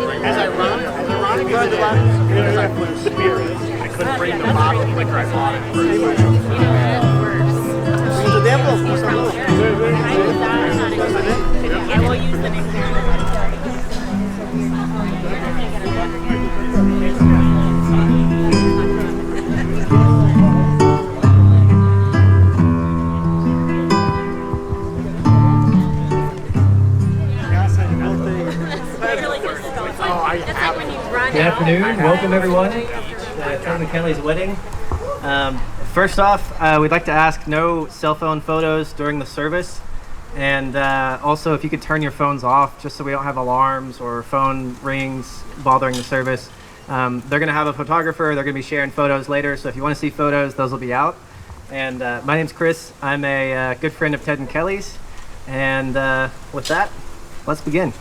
As ironic as I put spirit, I couldn't bring the bottle of liquor I bought it. I will use the name. Good afternoon. Welcome, everyone, to Ted McKinley's wedding. First off, we'd like to ask no cell phone photos during the service. And also, if you could turn your phones off, just so we don't have alarms or phone rings bothering the service. They're going to have a photographer. They're going to be sharing photos later. So if you want to see photos, those will be out. And my name's Chris. I'm a good friend of Ted and Kelly's. And with that, let's begin.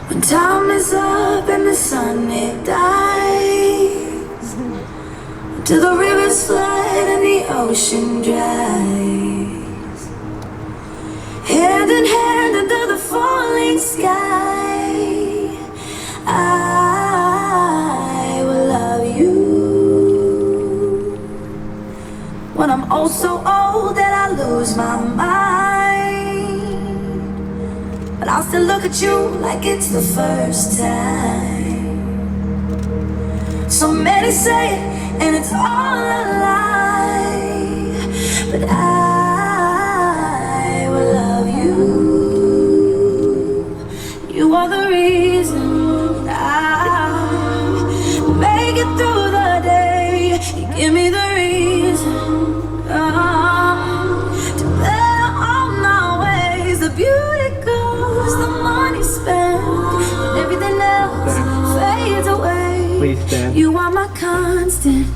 When time is up and the sun it dies, till the rivers flood and the ocean dries, hand in hand under the falling sky, I will love you. When I'm oh so old that I lose my mind, but I'll still look at you like it's the first time. So many say it, and it's all a lie. But I will love you. You are the reason I make it through the day. You give me the reason to better all my ways. The beauty goes, the money spent, and everything else fades away. Please stand. You are my constant.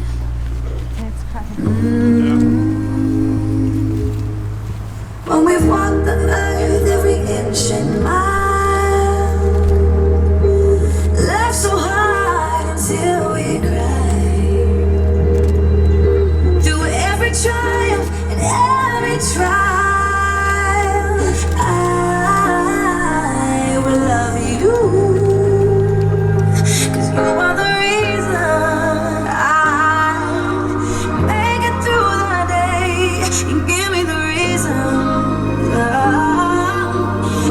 When we've walked the earth every inch and mile, laughed so hard until we cried. Through every triumph and every trial, I will love you, 'cause you are the reason I make it through the day. You give me the reason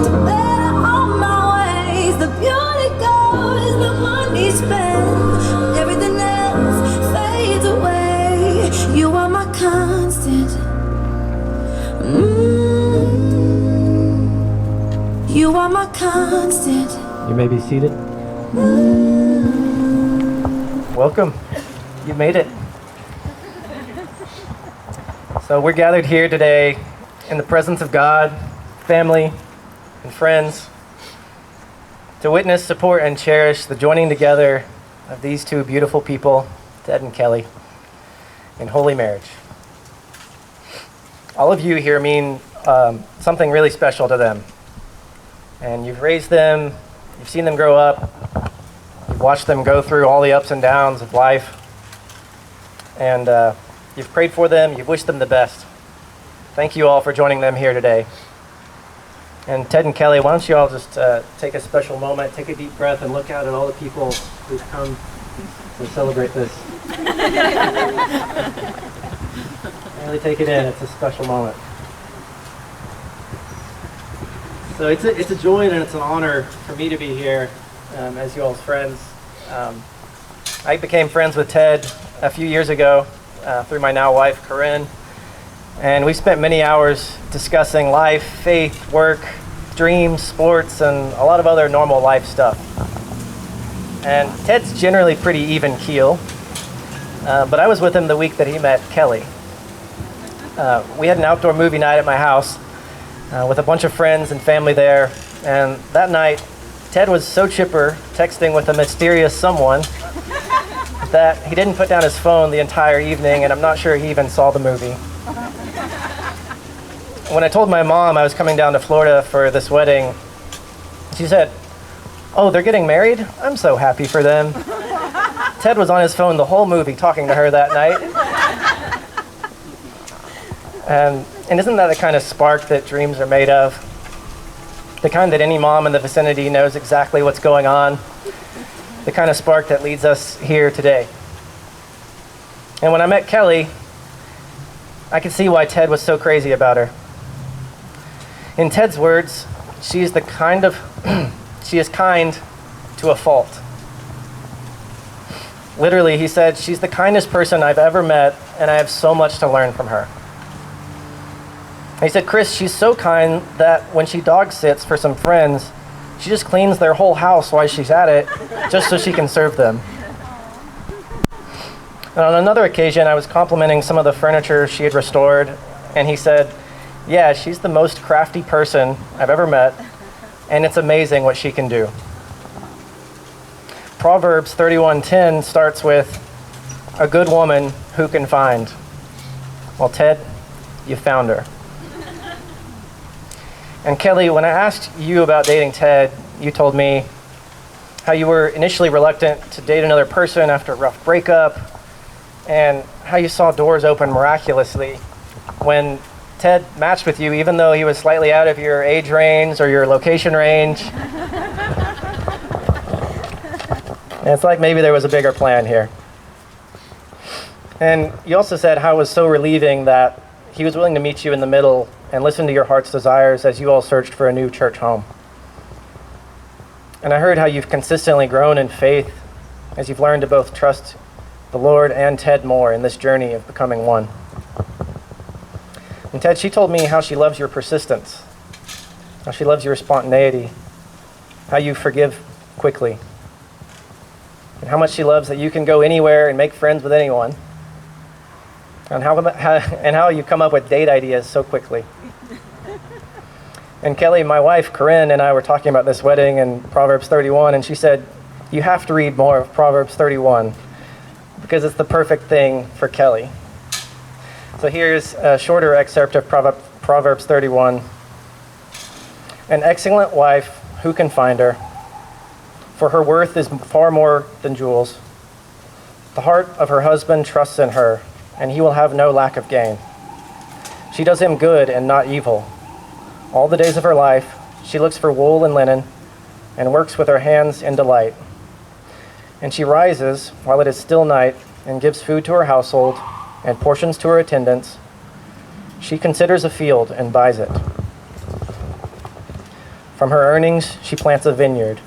to better all my ways. The beauty goes, the money spent, everything else fades away. You are my constant. You are my constant. You may be seated. Welcome. You made it. So we're gathered here today in the presence of God, family, and friends to witness, support, and cherish the joining together of these two beautiful people, Ted and Kelly, in holy marriage. All of you here mean something really special to them. And you've raised them, you've seen them grow up, you've watched them go through all the ups and downs of life, and you've prayed for them, you've wished them the best. Thank you all for joining them here today. And Ted and Kelly, why don't you all just take a special moment, take a deep breath, and look out at all the people who've come to celebrate this. Really take it in, it's a special moment. So it's a joy and it's an honor for me to be here as you all's friends. I became friends with Ted a few years ago through my now wife, Corinne. And we spent many hours discussing life, faith, work, dreams, sports, and a lot of other normal life stuff. And Ted's generally pretty even keel, but I was with him the week that he met Kelly. We had an outdoor movie night at my house with a bunch of friends and family there, and that night Ted was so chipper, texting with a mysterious someone, that he didn't put down his phone the entire evening, and I'm not sure he even saw the movie. When I told my mom I was coming down to Florida for this wedding, she said, "Oh, they're getting married? I'm so happy for them." Ted was on his phone the whole movie talking to her that night. And isn't that the kind of spark that dreams are made of? The kind that any mom in the vicinity knows exactly what's going on. The kind of spark that leads us here today. And when I met Kelly, I could see why Ted was so crazy about her. In Ted's words, she is kind to a fault. Literally, he said, she's the kindest person I've ever met, and I have so much to learn from her. He said, Chris, she's so kind that when she dog sits for some friends, she just cleans their whole house while she's at it, just so she can serve them. And on another occasion, I was complimenting some of the furniture she had restored, and he said, yeah, she's the most crafty person I've ever met, and it's amazing what she can do. Proverbs 31:10 starts with, a good woman who can find. Well, Ted, you found her. And Kelly, when I asked you about dating Ted, you told me how you were initially reluctant to date another person after a rough breakup, and how you saw doors open miraculously when Ted matched with you, even though he was slightly out of your age range or your location range. And it's like maybe there was a bigger plan here. And you also said how it was so relieving that he was willing to meet you in the middle and listen to your heart's desires as you all searched for a new church home. And I heard how you've consistently grown in faith as you've learned to both trust the Lord and Ted more in this journey of becoming one. And Ted, she told me how she loves your persistence, how she loves your spontaneity, how you forgive quickly, and how much she loves that you can go anywhere and make friends with anyone, and how you come up with date ideas so quickly. And Kelly, my wife, Corinne, and I were talking about this wedding and Proverbs 31, and she said, you have to read more of Proverbs 31 because it's the perfect thing for Kelly. So here's a shorter excerpt of Proverbs 31. An excellent wife, who can find her? For her worth is far more than jewels. The heart of her husband trusts in her, and he will have no lack of gain. She does him good and not evil. All the days of her life, she looks for wool and linen, and works with her hands in delight. And she rises while it is still night, and gives food to her household, and portions to her attendants. She considers a field and buys it. From her earnings, she plants a vineyard.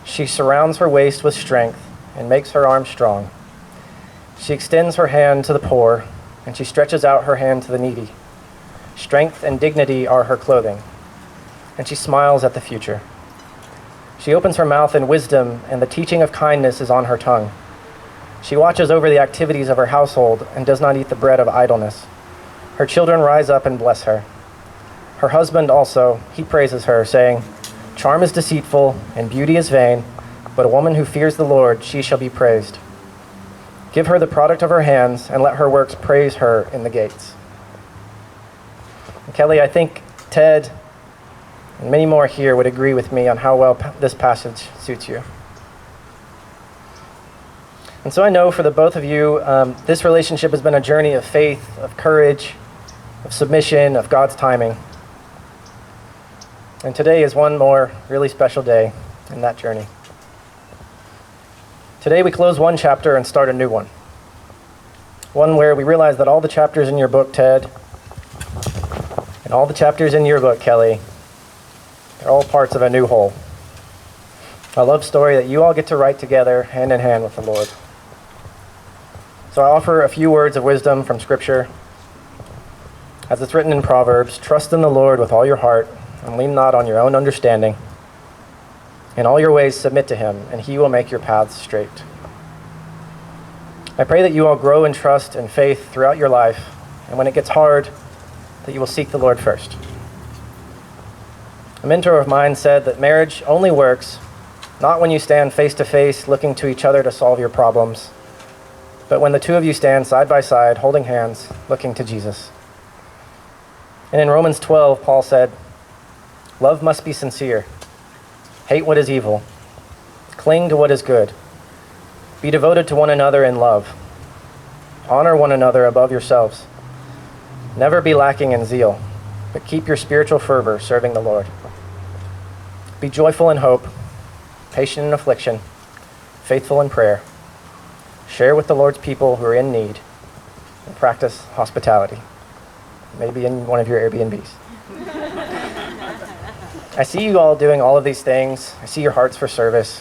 She surrounds her waist with strength, and makes her arm strong. She extends her hand to the poor, and she stretches out her hand to the needy. Strength and dignity are her clothing, and she smiles at the future. She opens her mouth in wisdom, and the teaching of kindness is on her tongue. She watches over the activities of her household and does not eat the bread of idleness. Her children rise up and bless her. Her husband also, he praises her, saying, charm is deceitful and beauty is vain, but a woman who fears the Lord, she shall be praised. Give her the product of her hands, and let her works praise her in the gates. And Kelly, I think Ted and many more here would agree with me on how well this passage suits you. And so I know for the both of you, this relationship has been a journey of faith, of courage, of submission, of God's timing. And today is one more really special day in that journey. Today we close one chapter and start a new one. One where we realize that all the chapters in your book, Ted, and all the chapters in your book, Kelly, they're all parts of a new whole. A love story that you all get to write together, hand in hand with the Lord. So I offer a few words of wisdom from Scripture. As it's written in Proverbs, trust in the Lord with all your heart, and lean not on your own understanding. In all your ways submit to him, and he will make your paths straight. I pray that you all grow in trust and faith throughout your life, and when it gets hard, that you will seek the Lord first. A mentor of mine said that marriage only works not when you stand face to face looking to each other to solve your problems, but when the two of you stand side by side, holding hands, looking to Jesus. And in Romans 12, Paul said, love must be sincere. Hate what is evil. Cling to what is good. Be devoted to one another in love. Honor one another above yourselves. Never be lacking in zeal, but keep your spiritual fervor serving the Lord. Be joyful in hope, patient in affliction, faithful in prayer. Share with the Lord's people who are in need, and practice hospitality, maybe in one of your Airbnbs. I see you all doing all of these things. I see your hearts for service.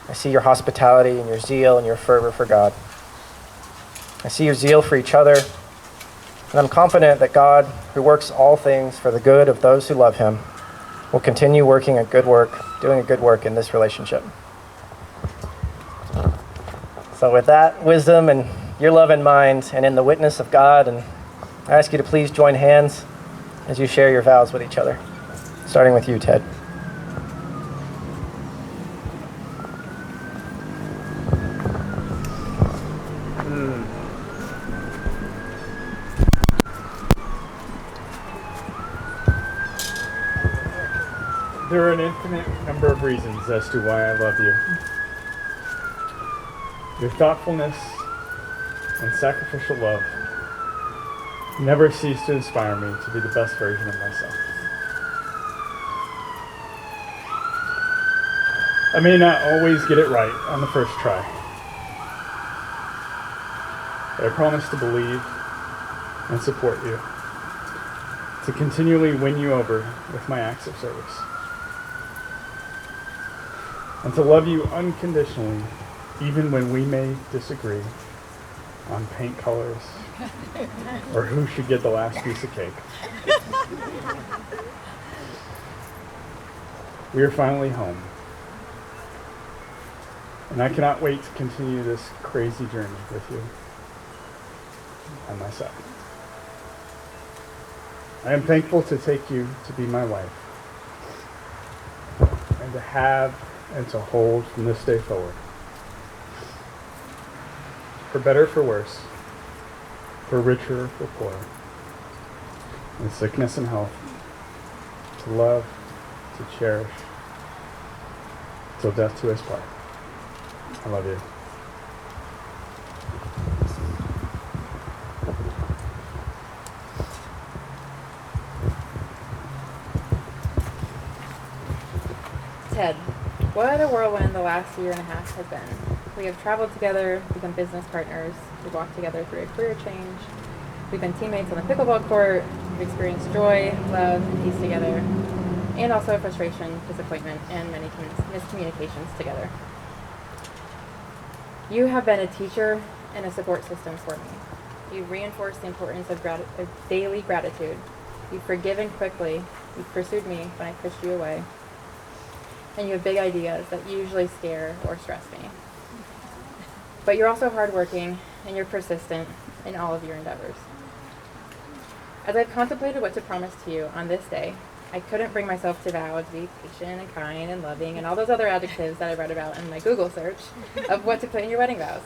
I see your hospitality and your zeal and your fervor for God. I see your zeal for each other. And I'm confident that God, who works all things for the good of those who love him, will continue doing a good work in this relationship. So with that wisdom and your love in mind, and in the witness of God, and I ask you to please join hands as you share your vows with each other. Starting with you, Ted. There are an infinite number of reasons as to why I love you. Your thoughtfulness and sacrificial love never cease to inspire me to be the best version of myself. I may not always get it right on the first try, but I promise to believe and support you, to continually win you over with my acts of service, and to love you unconditionally even when we may disagree on paint colors or who should get the last piece of cake. We are finally home. And I cannot wait to continue this crazy journey with you and my son. I am thankful to take you to be my wife and to have and to hold from this day forward. For better, for worse, for richer, for poorer, in sickness and health, to love, to cherish, till death to us part. I love you. Ted, what a whirlwind the last year and a half has been. We have traveled together, become business partners, we've walked together through a career change, we've been teammates on the pickleball court, we've experienced joy, love, and peace together, and also frustration, disappointment, and many miscommunications together. You have been a teacher and a support system for me. You've reinforced the importance of daily gratitude. You've forgiven quickly. You've pursued me when I pushed you away. And you have big ideas that usually scare or stress me. But you're also hardworking and you're persistent in all of your endeavors. As I've contemplated what to promise to you on this day, I couldn't bring myself to vow to be patient and kind and loving and all those other adjectives that I read about in my Google search of what to put in your wedding vows.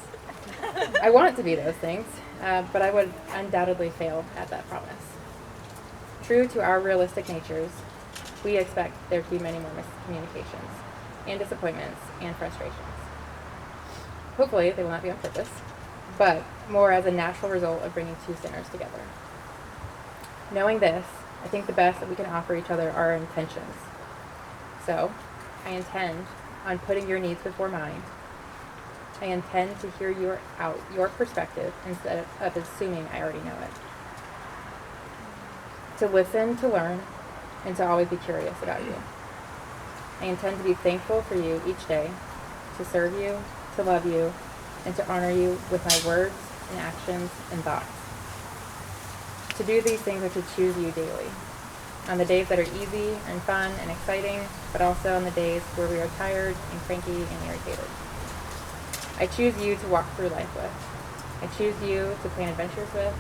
I want to be those things, but I would undoubtedly fail at that promise. True to our realistic natures, we expect there to be many more miscommunications and disappointments and frustrations. Hopefully they will not be on purpose, but more as a natural result of bringing two sinners together. Knowing this, I think the best that we can offer each other are our intentions. So, I intend on putting your needs before mine. I intend to hear your perspective instead of assuming I already know it. To listen, to learn, and to always be curious about you. I intend to be thankful for you each day, to serve you, to love you, and to honor you with my words and actions and thoughts. To do these things are to choose you daily, on the days that are easy and fun and exciting, but also on the days where we are tired and cranky and irritated. I choose you to walk through life with. I choose you to plan adventures with.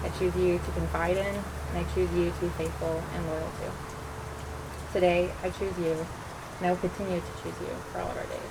I choose you to confide in, and I choose you to be faithful and loyal to. Today, I choose you, and I will continue to choose you for all of our days.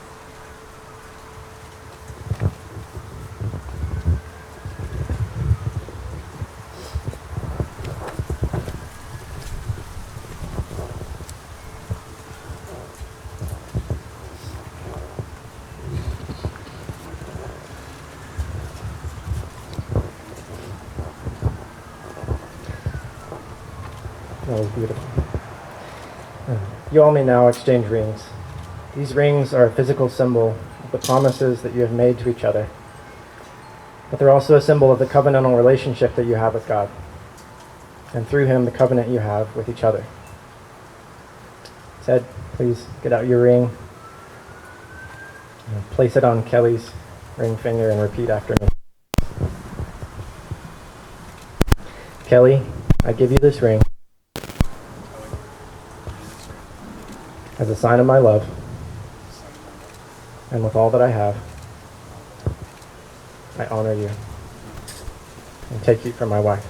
That was beautiful. You all may now exchange rings. These rings are a physical symbol of the promises that you have made to each other, but they're also a symbol of the covenantal relationship that you have with God, and through Him, the covenant you have with each other. Ted, please get out your ring, and place it on Kelly's ring finger, and repeat after me. Kelly, I give you this ring as a sign of my love, and with all that I have, I honor you and take you for my wife.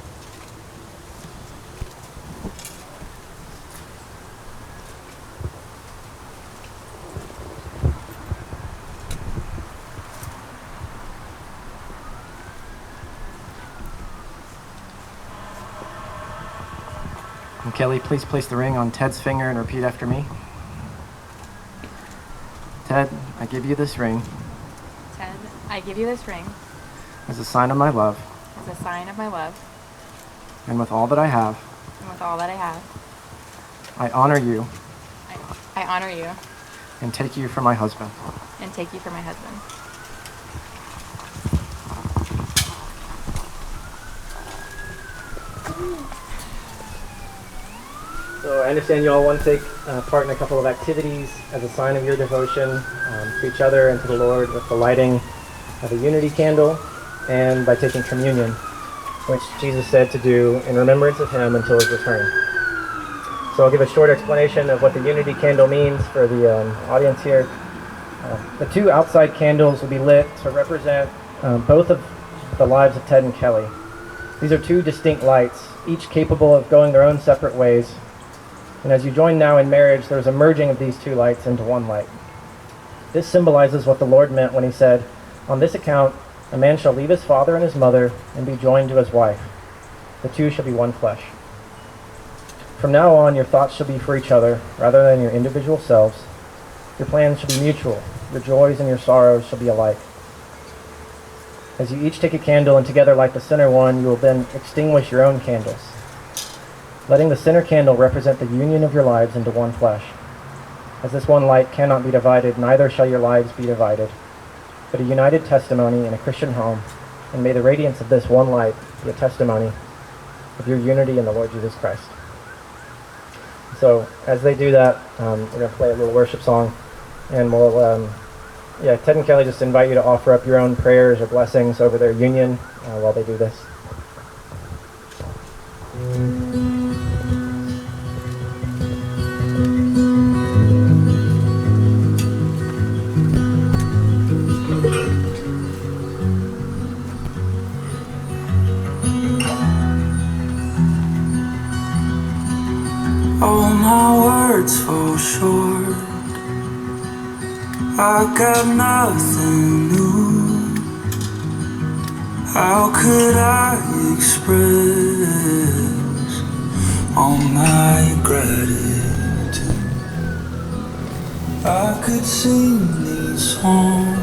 And Kelly, please place the ring on Ted's finger and repeat after me. Ted, I give you this ring Ted, I give you this ring as a sign of my love, as a sign of my love, and with all that I have, and with all that I have, I honor you I honor you and take you for my husband. and take you for my husband. So I understand you all want to take part in a couple of activities as a sign of your devotion to each other and to the Lord with the lighting of a unity candle and by taking communion, which Jesus said to do in remembrance of him until his return. So I'll give a short explanation of what the unity candle means for the audience here. The two outside candles will be lit to represent both of the lives of Ted and Kelly. These are two distinct lights, each capable of going their own separate ways. And as you join now in marriage, there's a merging of these two lights into one light. This symbolizes what the Lord meant when he said, "On this account, a man shall leave his father and his mother and be joined to his wife. The two shall be one flesh." From now on, your thoughts shall be for each other rather than your individual selves. Your plans shall be mutual. Your joys and your sorrows shall be alike. As you each take a candle and together light the center one, you will then extinguish your own candles, letting the center candle represent the union of your lives into one flesh. As this one light cannot be divided, neither shall your lives be divided, but a united testimony in a Christian home, and may the radiance of this one light be a testimony of your unity in the Lord Jesus Christ. So as they do that, we're going to play a little worship song, and we'll, Ted and Kelly just invite you to offer up your own prayers or blessings over their union while they do this. All my words fall short. I got nothing new. How could I express all my gratitude? I could sing these songs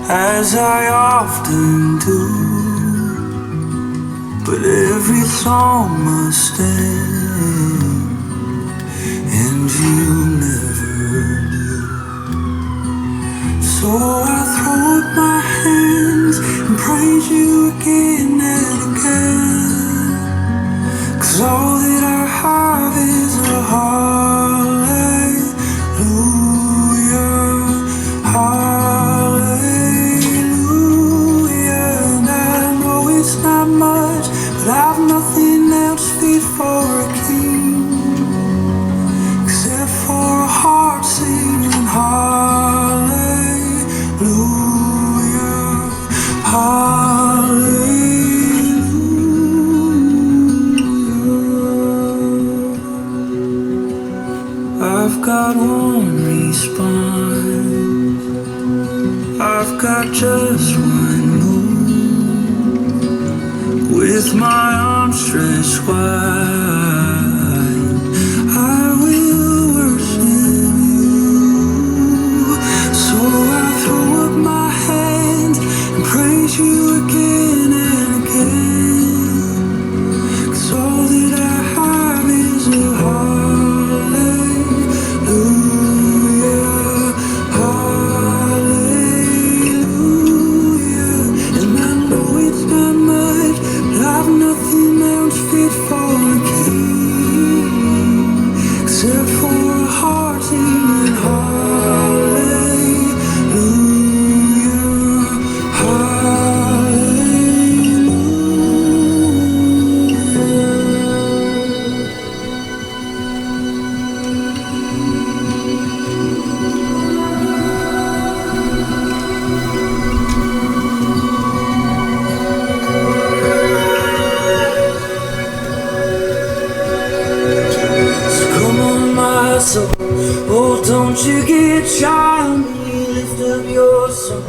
as I often do, but every song must end, and you never do. So I throw up my hands and praise you again and again, 'cause all that I have is a hallelujah, hallelujah. And I know it's not much, but I've nothing else fit for a king except for a heart singing hallelujah, hallelujah. I've got one response, I've got just one move. With my arms stretched wide, I will worship you. So I throw up my hands and praise you again and again, 'cause all that I have is a hallelujah, hallelujah. And I know it's not much, but I've nothing else fit for a king except for a heart singing hallelujah, soul. Oh, don't you get shy on me, lift up your soul,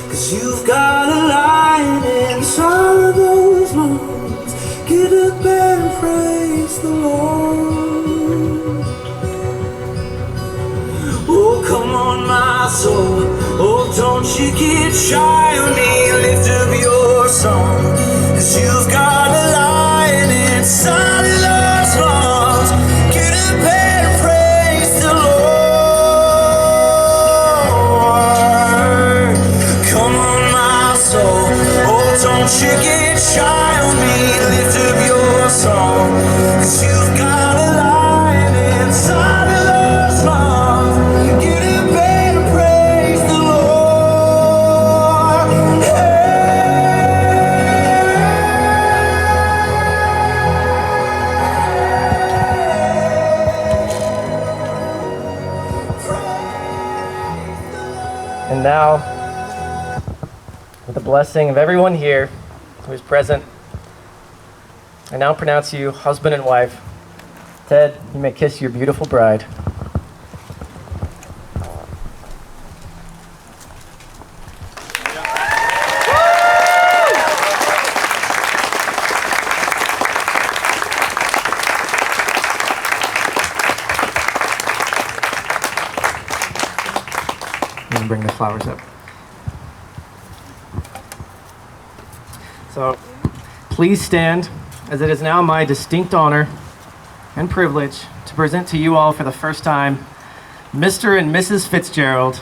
'cause you've got a lion inside of those lungs. Get up and praise the Lord. Oh, come on, my soul. Oh, don't you get shy on me, lift up your song, 'cause you've got a lion inside of those lungs. Get up and praise the Lord. Come on, my soul. Oh, don't you get shy on me, lift up your song, 'cause you've got a lion inside of those lungs. Get up and praise the Lord. And now, with the blessing of everyone here who is present, I now pronounce you husband and wife. Ted, you may kiss your beautiful bride. And bring the flowers up. So, please stand, as it is now my distinct honor and privilege to present to you all for the first time Mr. and Mrs. Fitzgerald,